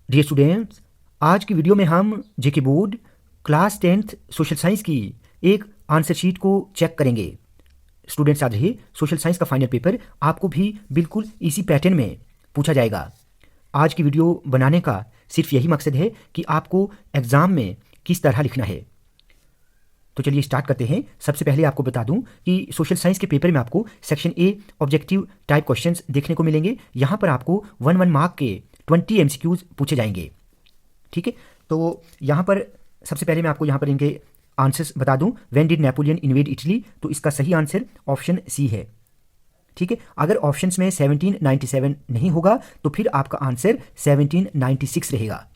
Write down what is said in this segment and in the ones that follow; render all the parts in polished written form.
Dear students, आज की video में हम JK board class 10th social science की एक आंसर शीट को चेक करेंगे। स्टूडेंट्स, याद रहिए, सोशल साइंस का फाइनल पेपर आपको भी बिल्कुल इसी पैटर्न में पूछा जाएगा। आज की वीडियो बनाने का सिर्फ यही मकसद है कि आपको एग्ज़ाम में किस तरह लिखना है। तो चलिए स्टार्ट करते हैं। सबसे पहले आपको बता दूं कि सोशल साइंस के पेपर में आपको section A objective type questions देखने को मिलेंगे। यहाँ पर आपको 1 मार्क के 20 एमसीक्यूज पूछे जाएंगे। ठीक है, तो यहाँ पर सबसे पहले मैं आपको यहाँ पर इनके आंसर्स बता दूं। When did Napoleon invade Italy, तो इसका सही आंसर ऑप्शन सी है। ठीक है, अगर ऑप्शंस में 1797 नहीं होगा तो फिर आपका आंसर 1796 रहेगा।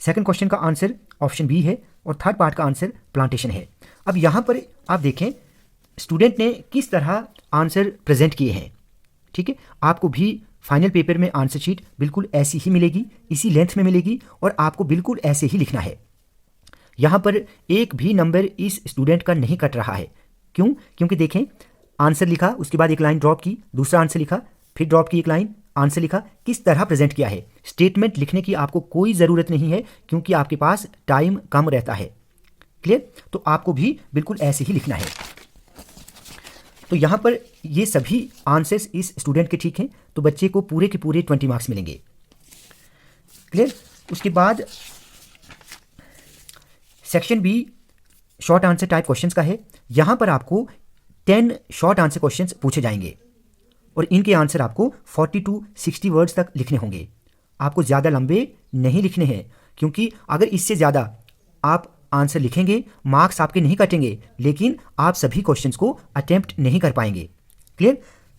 सेकंड क्वेश्चन का आंसर ऑप्शन बी है और थर्ड पार्ट का आंसर प्लांटेशन है। अब यहाँ पर आप देखें स्टूडेंट ने किस तरह आंसर प्रेजेंट किए हैं। ठीक है, आपको भी फाइनल पेपर में आंसर शीट बिल्कुल ऐसी ही मिलेगी, इसी लेंथ में मिलेगी और आपको बिल्कुल ऐसे ही लिखना है। यहाँ पर एक भी नंबर इस स्टूडेंट का नहीं कट रहा है। क्यों? क्योंकि देखें, आंसर लिखा, उसके बाद एक लाइन ड्रॉप की, दूसरा आंसर लिखा, फिर ड्रॉप की एक लाइन, आंसर लिखा, किस तरह प्रेजेंट किया है। स्टेटमेंट लिखने की आपको कोई ज़रूरत नहीं है क्योंकि आपके पास टाइम कम रहता है। क्लियर? तो आपको भी बिल्कुल ऐसे ही लिखना है। तो यहाँ पर ये सभी आंसर्स इस स्टूडेंट के ठीक हैं, तो बच्चे को पूरे के पूरे 20 मार्क्स मिलेंगे। क्लियर? उसके बाद section B short answer type questions का है। यहाँ पर आपको 10 शॉर्ट आंसर क्वेश्चंस पूछे जाएंगे और इनके आंसर आपको 40 to 60 वर्ड्स तक लिखने होंगे। आपको ज़्यादा लंबे नहीं लिखने हैं क्योंकि अगर इससे ज़्यादा आप आंसर लिखेंगे मार्क्स आपके नहीं कटेंगे, लेकिन आप सभी क्वेश्चंस को अटेम्प्ट नहीं कर पाएंगे। क्लियर?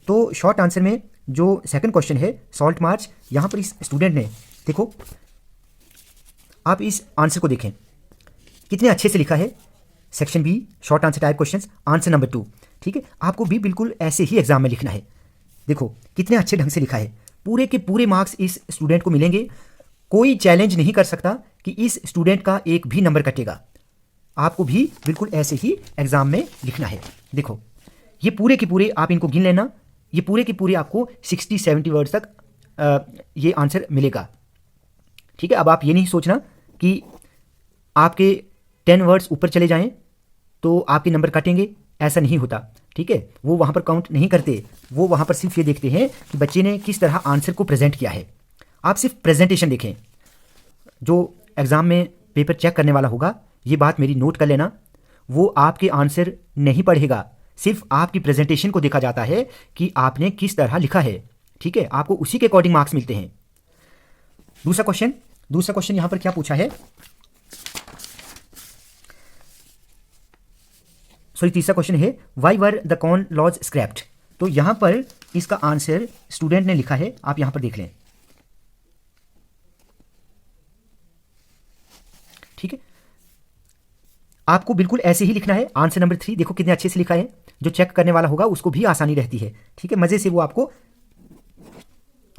तो शॉर्ट आंसर में जो सेकंड क्वेश्चन है सॉल्ट मार्च, यहाँ पर इस स्टूडेंट ने देखो, आप इस आंसर को देखें कितने अच्छे से लिखा है। Section B short answer type questions answer number 2। ठीक है, आपको भी बिल्कुल ऐसे ही एग्जाम में लिखना है। देखो कितने अच्छे ढंग से लिखा है। पूरे के पूरे मार्क्स इस स्टूडेंट को मिलेंगे। कोई चैलेंज नहीं कर सकता कि इस स्टूडेंट का एक भी नंबर कटेगा। आपको भी बिल्कुल ऐसे ही एग्जाम में लिखना है। देखो ये पूरे के पूरे आप इनको गिन लेना, ये पूरे के पूरे आपको 60-70 वर्ड तक ये आंसर मिलेगा। ठीक है, अब आप ये नहीं सोचना कि आपके 10 वर्ड्स ऊपर चले जाएं तो आपके नंबर कटेंगे, ऐसा नहीं होता। ठीक है, वो वहाँ पर काउंट नहीं करते, वो वहाँ पर सिर्फ ये देखते हैं कि बच्चे ने किस तरह आंसर को प्रेजेंट किया है। आप सिर्फ प्रेजेंटेशन देखें। जो एग्ज़ाम में पेपर चेक करने वाला होगा, ये बात मेरी नोट कर लेना, वो आपके आंसर नहीं पढ़ेगा, सिर्फ आपकी प्रेजेंटेशन को देखा जाता है कि आपने किस तरह लिखा है। ठीक है, आपको उसी के अकॉर्डिंग मार्क्स मिलते हैं। दूसरा क्वेश्चन यहाँ पर क्या पूछा है, सॉरी तीसरा क्वेश्चन है why were the corn laws scrapped. तो यहां पर इसका आंसर स्टूडेंट ने लिखा है, आप यहां पर देख लें। ठीक है, आपको बिल्कुल ऐसे ही लिखना है। आंसर नंबर 3 देखो कितने अच्छे से लिखा है, जो चेक करने वाला होगा उसको भी आसानी रहती है। ठीक है, मजे से वो आपको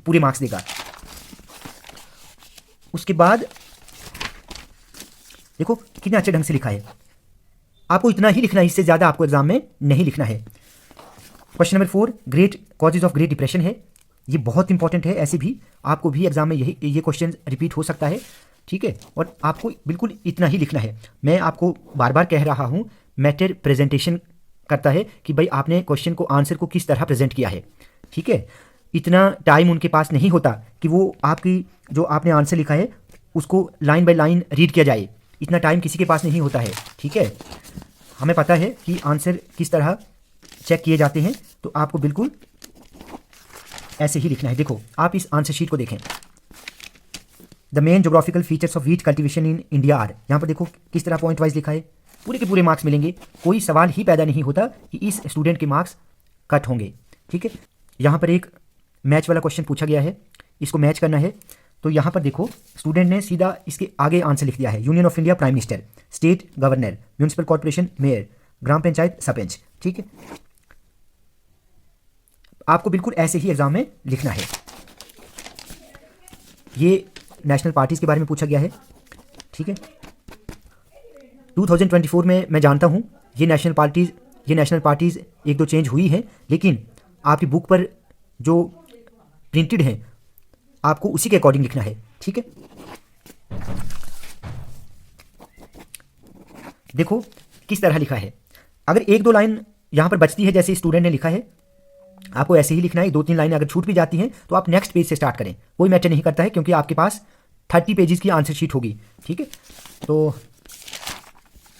पूरे मार्क्स देगा। उसके बाद देखो कितने अच्छे ढंग से लिखा है। आपको इतना ही लिखना है, इससे ज़्यादा आपको एग्जाम में नहीं लिखना है। Question number 4 great causes of great depression है। ये बहुत इंपॉर्टेंट है, ऐसे भी आपको भी एग्जाम में ये क्वेश्चन रिपीट हो सकता है। ठीक है, और आपको बिल्कुल इतना ही लिखना है। मैं आपको बार बार कह रहा हूँ, मैटर प्रेजेंटेशन करता है कि भाई आपने क्वेश्चन को आंसर को किस तरह प्रेजेंट किया है। ठीक है, इतना टाइम उनके पास नहीं होता कि वो आपकी जो आपने आंसर लिखा है उसको लाइन बाय लाइन रीड किया जाए। इतना टाइम किसी के पास नहीं होता है। ठीक है, हमें पता है कि आंसर किस तरह चेक किए जाते हैं, तो आपको बिल्कुल ऐसे ही लिखना है। देखो आप इस आंसर शीट को देखें। The main geographical features of wheat cultivation in India are, यहाँ पर देखो किस तरह पॉइंट वाइज लिखा है। पूरे के पूरे मार्क्स मिलेंगे, कोई सवाल ही पैदा नहीं होता कि इस स्टूडेंट के मार्क्स कट होंगे। ठीक है, यहाँ पर एक मैच वाला क्वेश्चन पूछा गया है, इसको मैच करना है। तो यहाँ पर देखो स्टूडेंट ने सीधा इसके आगे आंसर लिख दिया है, union of India prime minister, state governor, municipal corporation mayor, ग्राम पंचायत सरपंच। ठीक है, आपको बिल्कुल ऐसे ही एग्जाम में लिखना है। ये नेशनल पार्टीज के बारे में पूछा गया है। ठीक है, 2024 में मैं जानता हूँ ये नेशनल पार्टीज एक दो चेंज हुई हैं, लेकिन आपकी बुक पर जो प्रिंटेड हैं आपको उसी के अकॉर्डिंग लिखना है, ठीक है। देखो किस तरह लिखा है। अगर एक दो लाइन यहाँ पर बचती है जैसे स्टूडेंट ने लिखा है, आपको ऐसे ही लिखना है। दो तीन लाइनें अगर छूट भी जाती हैं तो आप नेक्स्ट पेज से स्टार्ट करें, कोई मैटर नहीं करता है, क्योंकि आपके पास 30 पेजेस की आंसर शीट होगी, ठीक है। तो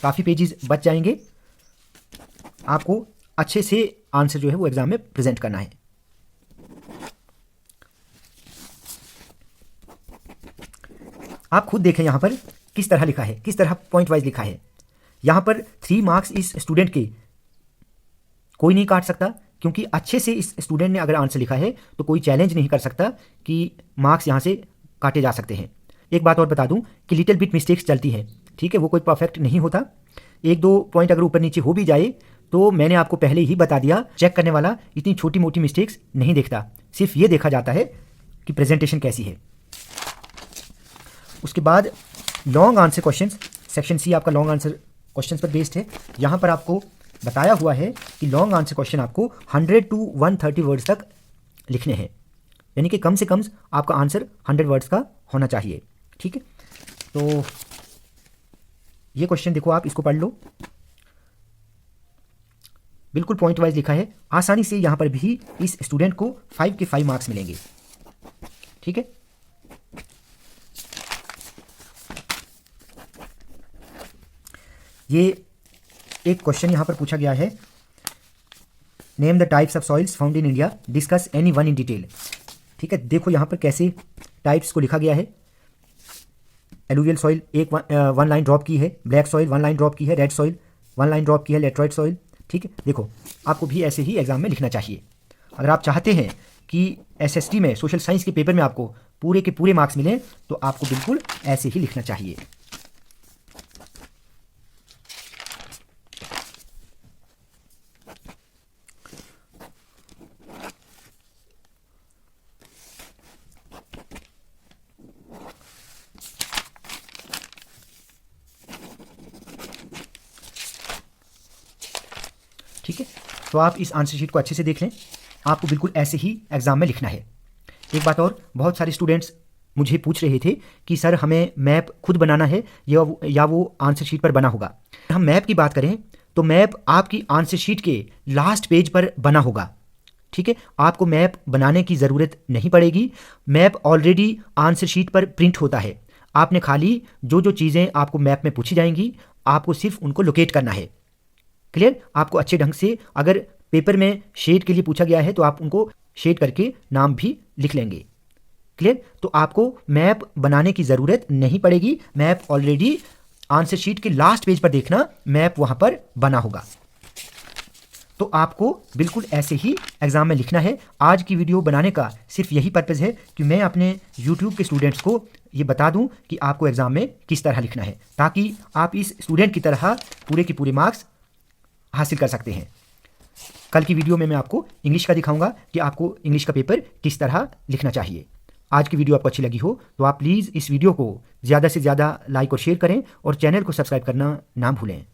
काफ़ी पेजेस बच जाएंगे, आपको अच्छे से आंसर जो है वो एग्जाम में प्रेजेंट करना है। आप खुद देखें यहाँ पर किस तरह लिखा है, किस तरह पॉइंट वाइज लिखा है। यहाँ पर 3 मार्क्स इस स्टूडेंट के कोई नहीं काट सकता, क्योंकि अच्छे से इस स्टूडेंट ने अगर आंसर लिखा है तो कोई चैलेंज नहीं कर सकता कि मार्क्स यहाँ से काटे जा सकते हैं। एक बात और बता दूं कि लिटिल बिट मिस्टेक्स चलती है, ठीक है, वो कोई परफेक्ट नहीं होता। एक दो पॉइंट अगर ऊपर नीचे हो भी जाए तो मैंने आपको पहले ही बता दिया, चेक करने वाला इतनी छोटी मोटी मिस्टेक्स नहीं देखता, सिर्फ ये देखा जाता है कि प्रेजेंटेशन कैसी है। उसके बाद long answer questions, section C आपका लॉन्ग आंसर क्वेश्चंस पर बेस्ड है। यहाँ पर आपको बताया हुआ है कि लॉन्ग आंसर क्वेश्चन आपको 100 to 130 वर्ड्स तक लिखने हैं, यानी कि कम से कम आपका आंसर 100 वर्ड्स का होना चाहिए, ठीक है। तो ये क्वेश्चन देखो, आप इसको पढ़ लो, बिल्कुल पॉइंट वाइज लिखा है। आसानी से यहाँ पर भी इस स्टूडेंट को 5 के 5 मार्क्स मिलेंगे, ठीक है। ये एक क्वेश्चन यहाँ पर पूछा गया है, name the types of soils found in India, discuss any one in detail, ठीक है। देखो यहाँ पर कैसे टाइप्स को लिखा गया है। एलुवियल सॉइल एक वन लाइन ड्रॉप की है, ब्लैक सॉइल 1 लाइन ड्रॉप की है, रेड सॉइल 1 लाइन ड्रॉप की है, लेटराइट सॉइल, ठीक है। देखो आपको भी ऐसे ही एग्जाम में लिखना चाहिए। अगर आप चाहते हैं कि एसएसटी में सोशल साइंस के पेपर में आपको पूरे के पूरे मार्क्स मिलें तो आपको बिल्कुल ऐसे ही लिखना चाहिए। ठीक है, तो आप इस आंसर शीट को अच्छे से देख लें, आपको बिल्कुल ऐसे ही एग्जाम में लिखना है। एक बात और, बहुत सारे स्टूडेंट्स मुझे पूछ रहे थे कि सर हमें मैप खुद बनाना है या वो आंसर शीट पर बना होगा। हम मैप की बात करें तो मैप आपकी आंसर शीट के लास्ट पेज पर बना होगा, ठीक है। आपको मैप बनाने की ज़रूरत नहीं पड़ेगी, मैप ऑलरेडी आंसर शीट पर प्रिंट होता है। आपने खाली जो जो चीज़ें आपको मैप में पूछी जाएंगी आपको सिर्फ उनको लोकेट करना है। क्लियर, आपको अच्छे ढंग से, अगर पेपर में शेड के लिए पूछा गया है तो आप उनको शेड करके नाम भी लिख लेंगे। क्लियर, तो आपको मैप बनाने की ज़रूरत नहीं पड़ेगी, मैप ऑलरेडी आंसर शीट के लास्ट पेज पर देखना, मैप वहाँ पर बना होगा। तो आपको बिल्कुल ऐसे ही एग्ज़ाम में लिखना है। आज की वीडियो बनाने का सिर्फ यही पर्पज़ है कि मैं अपने यूट्यूब के स्टूडेंट्स को ये बता दूं कि आपको एग्ज़ाम में किस तरह लिखना है, ताकि आप इस स्टूडेंट की तरह पूरे के पूरे मार्क्स हासिल कर सकते हैं। कल की वीडियो में मैं आपको इंग्लिश का दिखाऊंगा कि आपको इंग्लिश का पेपर किस तरह लिखना चाहिए। आज की वीडियो आपको अच्छी लगी हो तो आप प्लीज़ इस वीडियो को ज़्यादा से ज़्यादा लाइक और शेयर करें और चैनल को सब्सक्राइब करना ना भूलें।